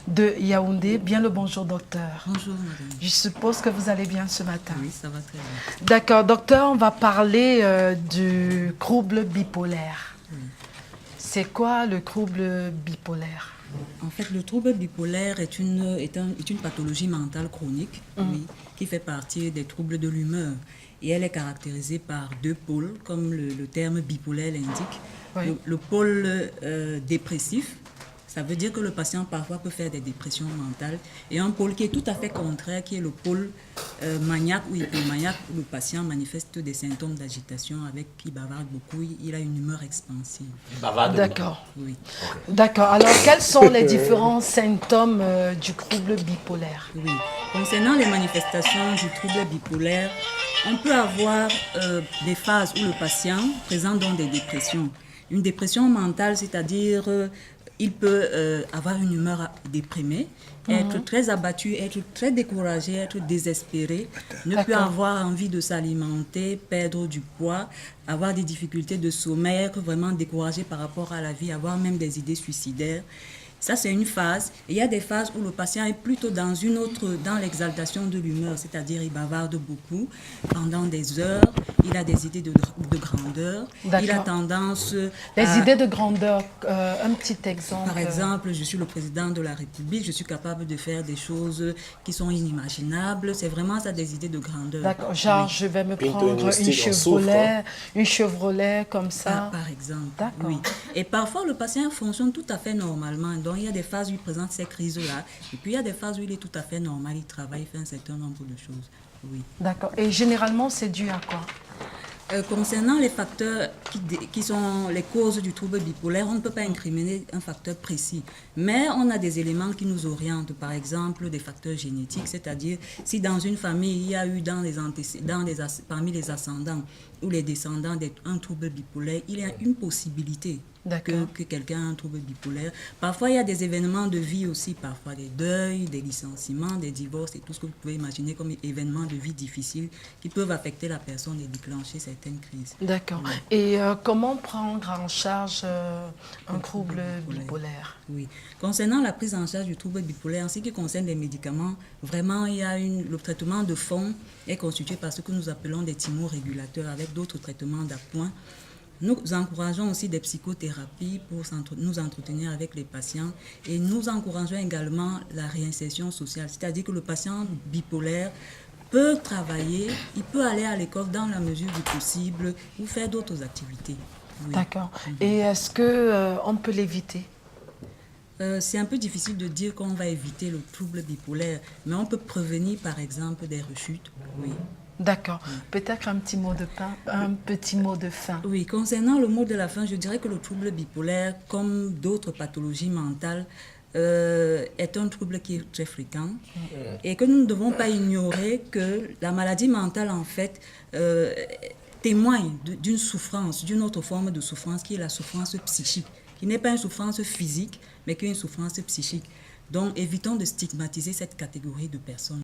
de Yaoundé. Bien le bonjour, docteur. Bonjour, madame. Je suppose que vous allez bien ce matin. Oui, ça va très bien. D'accord, docteur, on va parler du trouble bipolaire. Oui. C'est quoi le trouble bipolaire? En fait, le trouble bipolaire est une pathologie mentale chronique oui, qui fait partie des troubles de l'humeur. Et elle est caractérisée par deux pôles, comme le terme bipolaire l'indique. Oui. Le pôle dépressif, ça veut dire que le patient parfois peut faire des dépressions mentales. Et un pôle qui est tout à fait contraire, qui est le pôle maniaque ou hypomaniaque, où le patient manifeste des symptômes d'agitation, il bavarde beaucoup, il a une humeur expansive. D'accord. Oui. Okay. D'accord. Alors, quels sont les différents symptômes du trouble bipolaire? Oui. Concernant les manifestations du trouble bipolaire, on peut avoir des phases où le patient présente donc des dépressions. Une dépression mentale, c'est-à-dire il peut avoir une humeur déprimée, être très abattu, être très découragé, être désespéré, ne plus avoir envie de s'alimenter, perdre du poids, avoir des difficultés de sommeil, être vraiment découragé par rapport à la vie, avoir même des idées suicidaires. Ça, c'est une phase. Et il y a des phases où le patient est plutôt dans l'exaltation de l'humeur, c'est-à-dire il bavarde beaucoup pendant des heures, il a des idées de grandeur, il a tendance... Les idées de grandeur, un petit exemple. Par exemple, je suis le président de la République, je suis capable de faire des choses qui sont inimaginables. C'est vraiment ça, des idées de grandeur. D'accord, genre oui. Je vais me prendre une Chevrolet comme ça. Ah, par exemple. D'accord. Oui. Et parfois, le patient fonctionne tout à fait normalement. Donc, il y a des phases où il présente ces crises-là. Et puis, il y a des phases où il est tout à fait normal. Il travaille, il fait un certain nombre de choses. Oui. D'accord. Et généralement, c'est dû à quoi? Concernant les facteurs qui sont les causes du trouble bipolaire, on ne peut pas incriminer un facteur précis. Mais on a des éléments qui nous orientent. Par exemple, des facteurs génétiques. C'est-à-dire, si dans une famille, il y a eu parmi les ascendants ou les descendants un trouble bipolaire, il y a une possibilité que quelqu'un a un trouble bipolaire. Parfois, il y a des événements de vie aussi, parfois des deuils, des licenciements, des divorces et tout ce que vous pouvez imaginer comme événements de vie difficiles qui peuvent affecter la personne et déclencher certaines crises. D'accord. Oui. Et comment prendre en charge un trouble bipolaire? Oui. Concernant la prise en charge du trouble bipolaire, en ce qui concerne les médicaments, vraiment, il y a le traitement de fond est constitué par ce que nous appelons des thymorégulateurs avec d'autres traitements d'appoint. Nous encourageons aussi des psychothérapies pour nous entretenir avec les patients et nous encourageons également la réinsertion sociale, c'est-à-dire que le patient bipolaire peut travailler, il peut aller à l'école dans la mesure du possible ou faire d'autres activités. Oui. D'accord. Et est-ce qu'on peut l'éviter? C'est un peu difficile de dire qu'on va éviter le trouble bipolaire, mais on peut prévenir par exemple des rechutes, oui. D'accord. Oui. Peut-être un petit mot de fin. Oui, concernant le mot de la fin, je dirais que le trouble bipolaire, comme d'autres pathologies mentales, est un trouble qui est très fréquent et que nous ne devons pas ignorer que la maladie mentale, en fait, témoigne d'une souffrance, d'une autre forme de souffrance qui est la souffrance psychique, qui n'est pas une souffrance physique, mais qui est une souffrance psychique. Donc, évitons de stigmatiser cette catégorie de personnes.